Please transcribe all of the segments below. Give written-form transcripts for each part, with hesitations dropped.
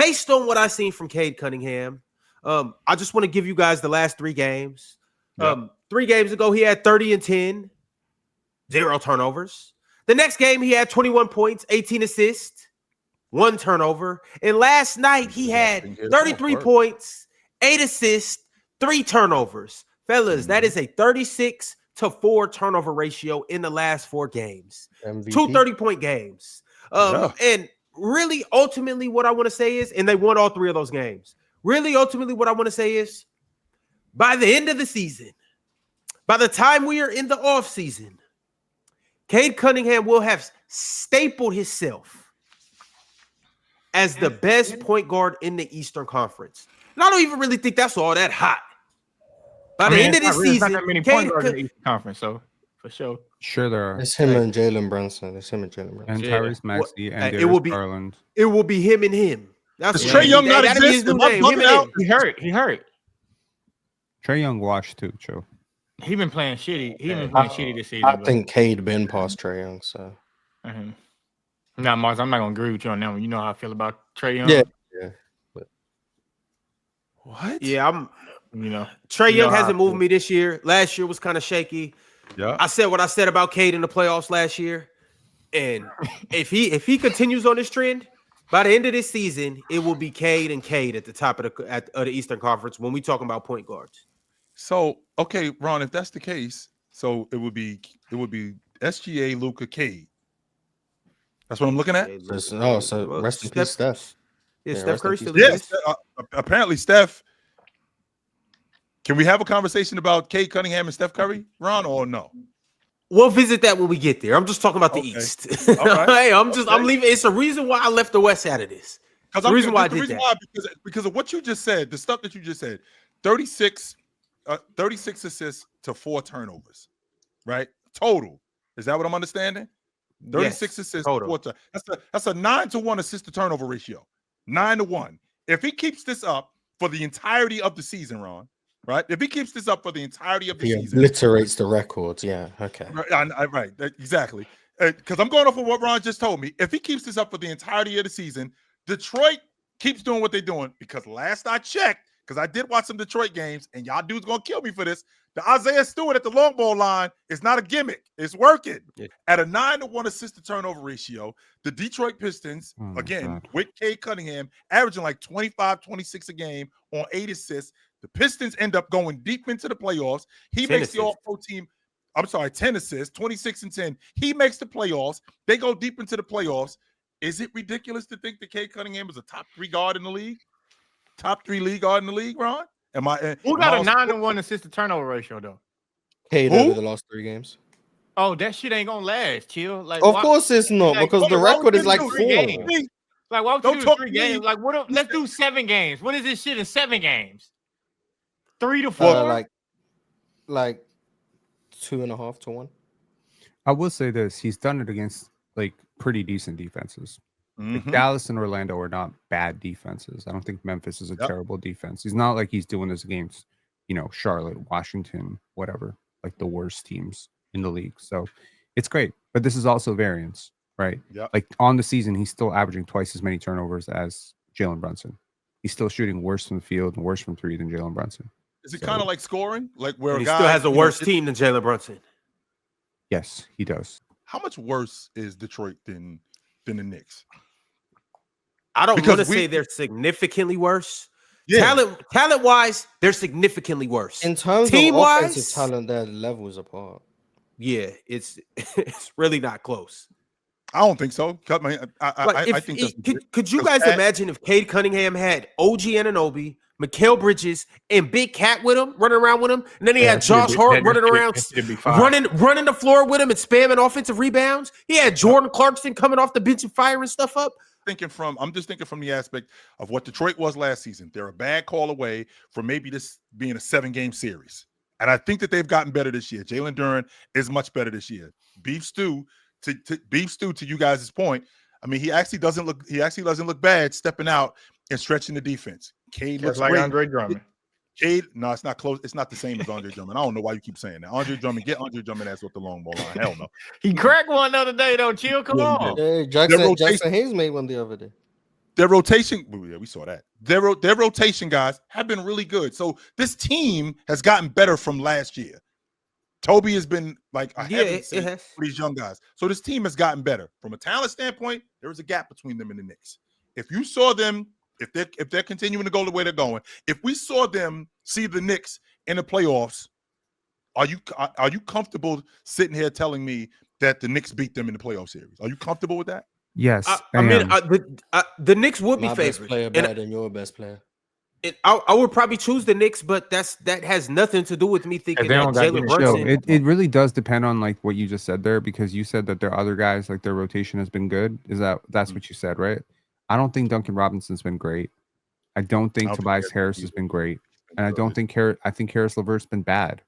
based on what I've seen from Cade Cunningham, I just want to give you guys the last 3 games. 3 games ago, he had 30 and 10, 0 turnovers. The next game, he had 21 points, 18 assists, 1 turnover. And last night, he had 33 points, 8 assists, 3 turnovers. Fellas, that is a 36-4 turnover ratio in the last 4 games. MVP. 2 30-point games. And really, ultimately, what I want to say is, and they won all 3 of those games. Really, ultimately, what I want to say is, by the end of the season, by the time we are in the offseason, Cade Cunningham will have stapled himself as the best point guard in the Eastern Conference. And I don't even really think that's all that hot. By the end of this season, not that many point guards in the Eastern Conference, so for sure. Sure there are. It's him and Jalen Brunson. And Tyrese Maxey and Darius Garland. It will be him and him. That's Trae Young not exist. He hurt. Trae Young washed too, Joe. He been playing shitty. He been playing shitty this season. I think Cade been past Trae Young, so. Now, Mars, I'm not gonna agree with you on that one. You know how I feel about Trae Young. Yeah. But... What? Yeah, I'm. Trae Young hasn't moved me this year. Last year was kind of shaky. Yeah, I said what I said about Cade in the playoffs last year, and if he continues on this trend, by the end of this season, it will be Cade and Cade at the top of the Eastern Conference when we talking about point guards. So okay, Ron, if that's the case, so it would be SGA, Luka, Cade. That's what I'm looking at. So rest in peace, Steph. Yeah, Steph Curry still exists. Apparently, Steph. Can we have a conversation about Cade Cunningham and Steph Curry, Ron, or no? We'll visit that when we get there. I'm just talking about the East. All right. Hey, I'm leaving. It's a reason why I left the West out of this. The reason why I did that. Because of what you just said, the stuff that you just said, 36 assists to 4 turnovers, right? Total. Is that what I'm understanding? 36 assists total. To 4 that's a 9-to-1 assist to turnover ratio. 9-to-1. If he keeps this up for the entirety of the season, Ron, right? If he keeps this up for the entirety of the season, he obliterates the records. Yeah, okay. Right, exactly. Because I'm going off of what Ron just told me. If he keeps this up for the entirety of the season, Detroit keeps doing what they're doing. Because last I checked, because I did watch some Detroit games, and y'all dudes gonna kill me for this. The Isaiah Stewart at the long ball line is not a gimmick. It's working. Yeah. At a 9-to-1 assist to turnover ratio, the Detroit Pistons, with Cade Cunningham, averaging like 25, 26 a game on 8 assists. The Pistons end up going deep into the playoffs. He makes the All-Pro team. 10 assists, 26 and 10. He makes the playoffs. They go deep into the playoffs. Is it ridiculous to think that Cade Cunningham is a top 3 guard in the league? Top 3 league guard in the league, Ron? Who got a 9-to-1 assist to turnover ratio though? Cade over the last 3 games. Oh, that shit ain't gonna last. Chill. Like, of course it's not, because the record is like 4. Like, why would you do 3 games? Like, let's do 7 games. What is this shit in 7 games? 3 to 4? Like 2.5 to 1. I will say this: he's done it against like pretty decent defenses. Like Dallas and Orlando are not bad defenses. I don't think Memphis is a terrible defense. He's not like he's doing this against, Charlotte, Washington, whatever, like the worst teams in the league. So it's great. But this is also variance, right? Yeah. Like on the season, he's still averaging twice as many turnovers as Jalen Brunson. He's still shooting worse from the field and worse from 3 than Jalen Brunson. Is it kind of like scoring? Like where he still has a worse team than Jalen Brunson. Yes, he does. How much worse is Detroit than the Knicks? I don't want to say they're significantly worse. Yeah. Talent-wise, they're significantly worse. In terms of offensive talent, they're levels apart. Yeah, it's really not close. I don't think so. I think could you guys imagine if Cade Cunningham had OG Anunoby, Mikal Bridges, and Big Cat with him, running around with him, and then he had Josh Hart running around, running the floor with him and spamming offensive rebounds. He had Jordan Clarkson coming off the bench and firing stuff up. I'm just thinking from the aspect of what Detroit was last season. They're a bad call away from maybe this being a 7-game series. And I think that they've gotten better this year. Jalen Duren is much better this year. Beef stew to you guys' point. I mean, he actually doesn't look bad stepping out and stretching the defense. Cade looks like great. Andre Drummond. Cade, no, it's not close. It's not the same as Andre Drummond. I don't know why you keep saying that. Andre Drummond ass with the long ball line. Hell no. He cracked one the other day though. Chill, come on. Hey, Jackson Hayes made one the other day. Their rotation, we saw that. Their rotation guys have been really good. So this team has gotten better from last year. Toby has been like a heavy for these young guys. So this team has gotten better. From a talent standpoint, there is a gap between them and the Knicks. If you saw them, if they're continuing to go the way they're going, if we saw them see the Knicks in the playoffs, are you comfortable sitting here telling me that the Knicks beat them in the playoff series? Are you comfortable with that? Yes. I mean, the Knicks would be My favored. best player better than your best player. I would probably choose the Knicks, but that has nothing to do with me thinking that Jalen Brunson. It really does depend on like what you just said there, because you said that their other guys, like their rotation has been good. That's what you said, right? I don't think Duncan Robinson's been great. I don't think Tobias Harris has been great, and I think Harris LeVert's been bad.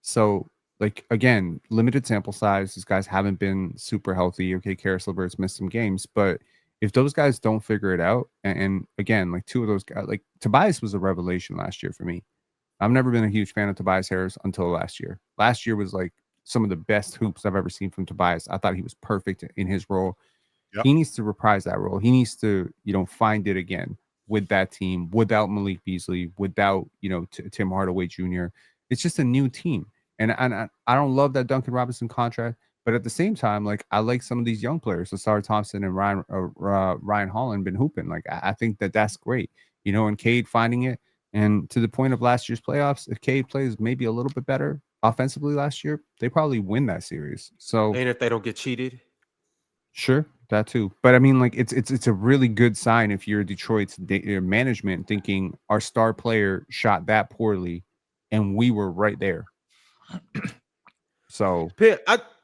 So like again, limited sample size. These guys haven't been super healthy. Okay, Harris LeVert's missed some games, but if those guys don't figure it out, and again, like two of those guys, like Tobias was a revelation last year for me. I've never been a huge fan of Tobias Harris until last year. Last year was like some of the best hoops I've ever seen from Tobias. I thought he was perfect in his role. Yep. He needs to reprise that role. He needs to, find it again with that team, without Malik Beasley, without, Tim Hardaway Jr. It's just a new team. And I don't love that Duncan Robinson contract. But at the same time, like I like some of these young players, so Sarr Thompson and Ryan Holland been hooping. Like I think that's great, and Cade finding it. And to the point of last year's playoffs, if Cade plays maybe a little bit better offensively last year, they probably win that series. So and if they don't get cheated, sure, that too. But I mean, like it's a really good sign if you're Detroit's management thinking our star player shot that poorly, and we were right there. So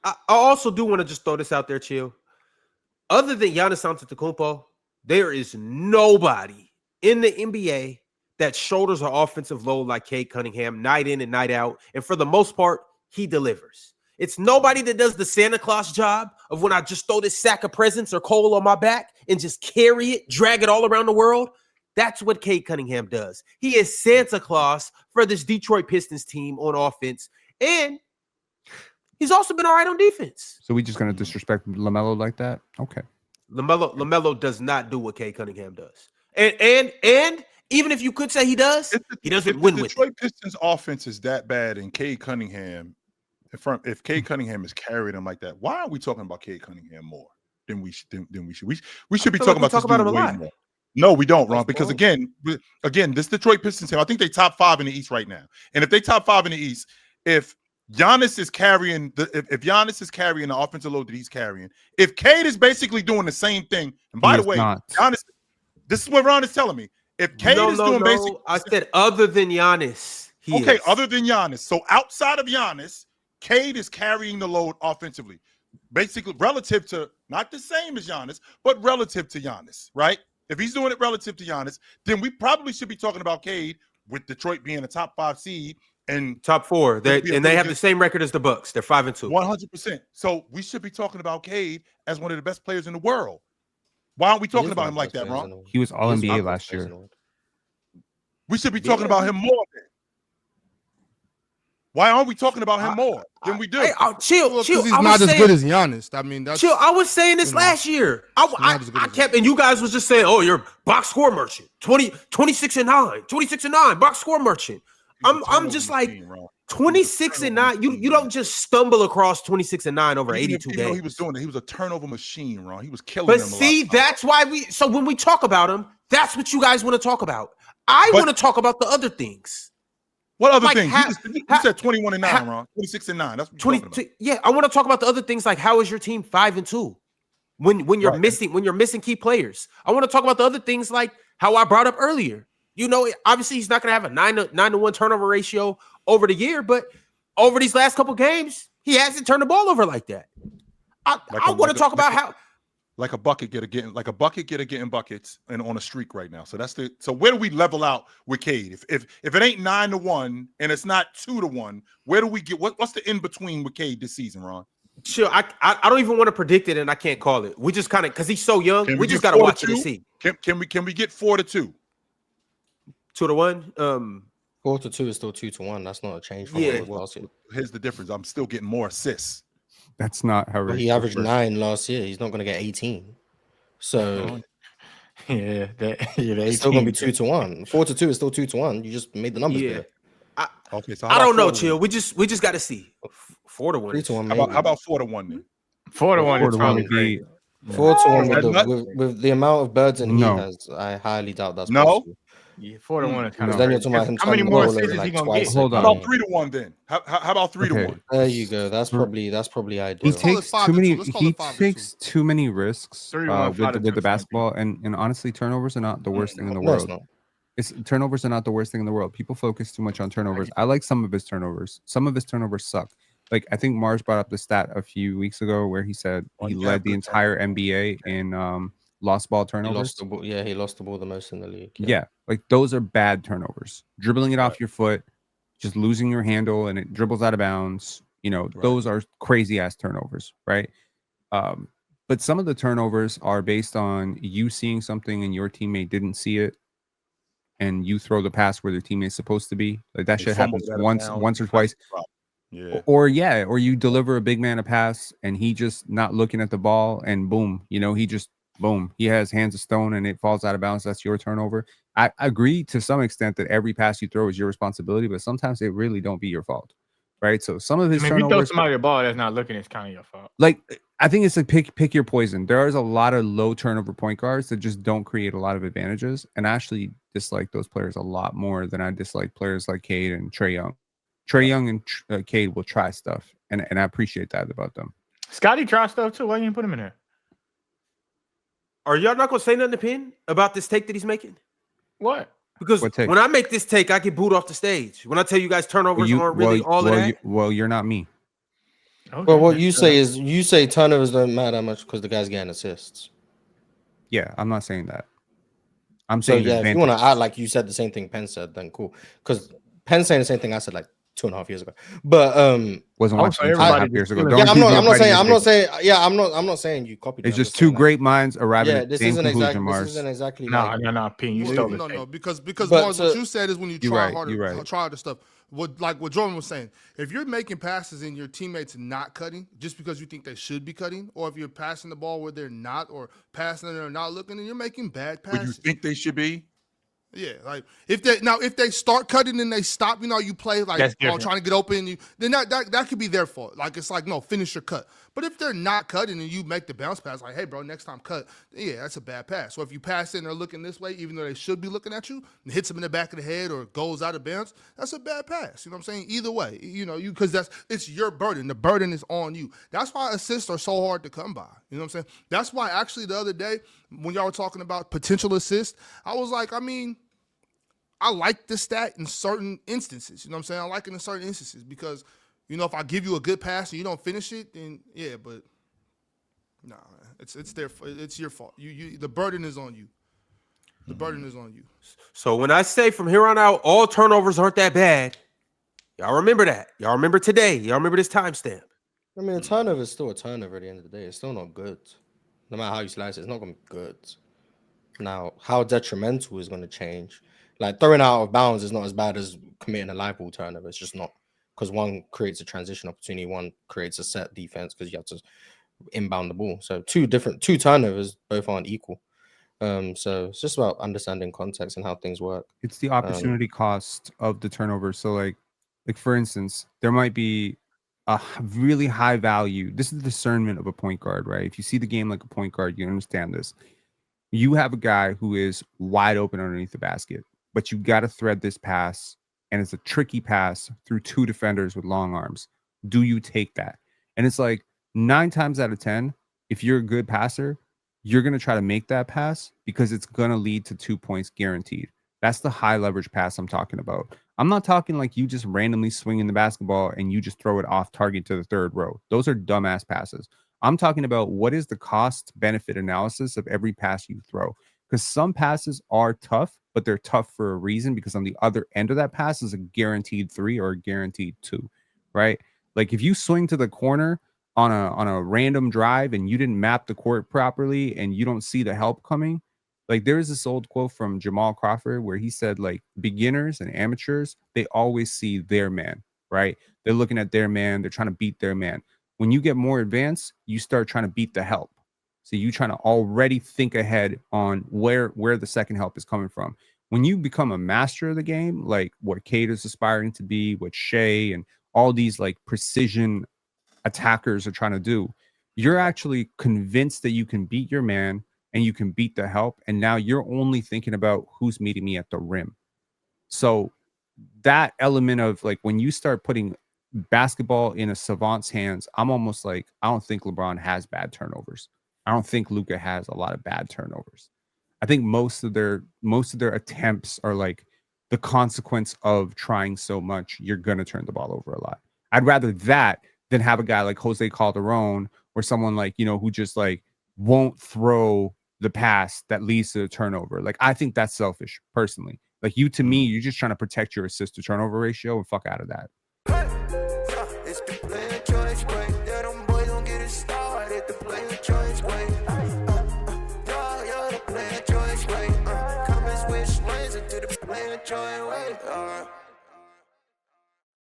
I also do want to just throw this out there, Chill. Other than Giannis Antetokounmpo, there is nobody in the NBA that shoulders an offensive load like Cade Cunningham night in and night out. And for the most part, he delivers. It's nobody that does the Santa Claus job of when I just throw this sack of presents or coal on my back and just carry it, drag it all around the world. That's what Cade Cunningham does. He is Santa Claus for this Detroit Pistons team on offense. And he's also been all right on defense. So we just going to disrespect LaMelo like that? Okay. LaMelo does not do what Cade Cunningham does. And even if you could say he does, he doesn't win with it. Detroit Pistons offense is that bad, and Cade Cunningham, if Cade Cunningham is carrying him like that, why aren't we talking about Cade Cunningham more than we should? We should be talking about this dude way more. No, we don't, Ron, because again, this Detroit Pistons team, I think they top 5 in the East right now. And if they top 5 in the East, if Giannis is carrying if Giannis is carrying the offensive load that he's carrying, if Cade is basically doing the same thing, and by the way, Giannis, this is what Ron is telling me. If Cade is doing basically, I said other than Giannis, other than Giannis. So outside of Giannis, Cade is carrying the load offensively, basically relative to not the same as Giannis, but relative to Giannis, right? If he's doing it relative to Giannis, then we probably should be talking about Cade with Detroit being a top 5 seed. And top 4, they have the same record as the Bucks. They're 5-2. 100%. So we should be talking about Cade as one of the best players in the world. Why aren't we talking about him like that, Ron? He was All NBA last year. We should be talking about him more. Why aren't we talking about him more than we do? Hey, chill. He's not as good as Giannis. I mean, that's chill. I was saying this last year. I kept, and you guys was just saying, "Oh, you're box score merchant, 26-9, box score merchant." I'm just like 26-9. You don't just stumble across 26-9 over 82 games. He was doing it. He was a turnover machine, Ron. He was killing them. But see, that's why so when we talk about him, that's what you guys want to talk about. I want to talk about the other things. What other things? You said 21-9, Ron. 26-9. That's what you're talking about. Yeah, I want to talk about the other things, like how is your team 5-2 when you're missing key players. I want to talk about the other things like how I brought up earlier. Obviously he's not going to have a 9-to-1 turnover ratio over the year, but over these last couple games, he hasn't turned the ball over like that. I want to talk about how like a bucket getter getting buckets and on a streak right now. So where do we level out with Cade? If it ain't 9-1 and it's not 2-1, where do we get what's the in between with Cade this season, Ron? Sure, I don't even want to predict it, and I can't call it. We just kind of, because he's so young, we just got to watch it and see. Can we get 4-2? 2-1. 4-2 is still 2-1. That's not a change from last year. Here's the difference. I'm still getting more assists. That's not how he averaged 9 last year. He's not going to get 18. So Yeah, It's still gonna be 2-1. 4-2 is still 2-1. You just made the numbers Yeah. bigger. Okay, so I don't know, 4-1? chill. We just got to see 4-1. 3-1 How maybe. about 4-1 then? 4-1 is 4-1 probably would be great. 4-1 with the amount of birds and he No. has, I highly doubt that's No? possible. Yeah, 4-1 is kind Because of then you're talking about him How many turning the more ball over assists is he like gonna twice get? a Hold How on. about game. 3-1 then? How about 3-1? There you go. That's probably ideal. He call it takes 5-2. too many. Let's call He it 5-2. takes too many risks 3-1, with 5-2 the for basketball, and honestly, turnovers are not the worst thing in the No, it's world. not. Turnovers are not the worst thing in the world. People focus too much on turnovers. I like some of his turnovers. Some of his turnovers suck. Like I think Mars brought up the stat a few weeks ago where he said he led the entire NBA in lost ball He turnovers. lost the ball. Yeah, he lost the ball the most in the league. Yeah, like those are bad turnovers. Dribbling it off your foot, just losing your handle, and it dribbles out of bounds. Those are crazy ass turnovers, right? But some of the turnovers are based on you seeing something and your teammate didn't see it, and you throw the pass where their teammate's supposed to be. Like that shit happens once or twice. Yeah. Or you deliver a big man a pass and he just not looking at the ball and boom, he has hands of stone and it falls out of bounds. That's your turnover. I agree to some extent that every pass you throw is your responsibility, but sometimes it really don't be your fault, right? So some of his if you throw turnovers, somebody the ball that's not looking, it's kind of your fault. like I think it's like pick your poison. There is a lot of low turnover point guards that just don't create a lot of advantages, and I actually dislike those players a lot more than I dislike players like Cade and Trae Young. Trae Young and Cade will try stuff, and I appreciate that about them. Scotty try stuff too. Why you didn't put him in there? Are y'all not gonna say nothing to Pin about this take that he's making? What? Because when I make this take, I get booed off the stage. When I tell you guys turnovers aren't really all of that. You're not me. Okay, well, what you say is turnovers don't matter that much because the guy's getting assists. Yeah, I'm not saying that. I'm saying if you want to act like you said the same thing Penn said, then cool. Because Penn saying the same thing I said like 2.5 years ago. But wasn't watching 2.5 years ago. Yeah, I'm not saying you copied. It's just two great minds arriving at the same conclusion. This isn't exactly. No, Pin, you stole no, because Mars, what you said is when you try harder, try harder stuff. What Jordan was saying, if you're making passes and your teammates not cutting just because you think they should be cutting, or if you're passing the ball where they're not, or passing and they're not looking, and you're making bad passes. Where you think they should be? Yeah, like if they start cutting and they stop, you play like trying to get open, then that could be their fault. Like it's like no, finish your cut. But if they're not cutting and you make the bounce pass, like hey bro, next time cut, yeah, that's a bad pass. So if you pass in, they're looking this way, even though they should be looking at you, and hits them in the back of the head or goes out of bounds, that's a bad pass. You know what I'm saying? Either way, because it's your burden. The burden is on you. That's why assists are so hard to come by. You know what I'm saying? That's why actually the other day when y'all were talking about potential assists, I was like, I like the stat in certain instances. You know what I'm saying? I like it in certain instances because, if I give you a good pass and you don't finish it, then yeah, but no, it's your fault. The burden is on you. The burden is on you. So when I say from here on out, all turnovers aren't that bad, y'all remember that. Y'all remember today. Y'all remember this timestamp. I mean, a turnover is still a turnover at the end of the day. It's still not good. No matter how you slice it, it's not going to be good. Now, how detrimental is going to change. Like throwing out of bounds is not as bad as committing a live ball turnover. It's just not, because one creates a transition opportunity, one creates a set defense because you have to inbound the ball. So two turnovers both aren't equal. So it's just about understanding context and how things work. It's the opportunity cost of the turnover. So like for instance, there might be a really high value. This is the discernment of a point guard, right? If you see the game like a point guard, you understand this. You have a guy who is wide open underneath the basket, but you got to thread this pass, and it's a tricky pass through two defenders with long arms. Do you take that? And it's like 9 times out of 10, if you're a good passer, you're going to try to make that pass because it's going to lead to 2 points guaranteed. That's the high leverage pass I'm talking about. I'm not talking like you just randomly swinging the basketball and you just throw it off target to the third row. Those are dumbass passes. I'm talking about what is the cost benefit analysis of every pass you throw, because some passes are tough, but they're tough for a reason, because on the other end of that pass is a guaranteed 3 or a guaranteed 2, right? Like if you swing to the corner on a random drive and you didn't map the court properly and you don't see the help coming, like there's this old quote from Jamal Crawford where he said like beginners and amateurs, they always see their man, right? They're looking at their man, they're trying to beat their man. When you get more advanced, you start trying to beat the help. So you trying to already think ahead on where the second help is coming from. When you become a master of the game, like what Cade is aspiring to be, what Shea and all these like precision attackers are trying to do, you're actually convinced that you can beat your man and you can beat the help. And now you're only thinking about who's meeting me at the rim. So that element of like when you start putting basketball in a savant's hands, I'm almost like, I don't think LeBron has bad turnovers. I don't think Luka has a lot of bad turnovers. I think most of their attempts are like the consequence of trying so much. You're gonna turn the ball over a lot. I'd rather that than have a guy like Jose Calderon or someone like, you know, who just like won't throw the pass that leads to a turnover. Like, I think that's selfish personally. Like, you, to me, you're just trying to protect your assist to turnover ratio and fuck out of that. It's the player choice way. Yeah, them boys don't get it started. The player choice way. Yeah, the player choice way. Come and switch lanes into the player choice way.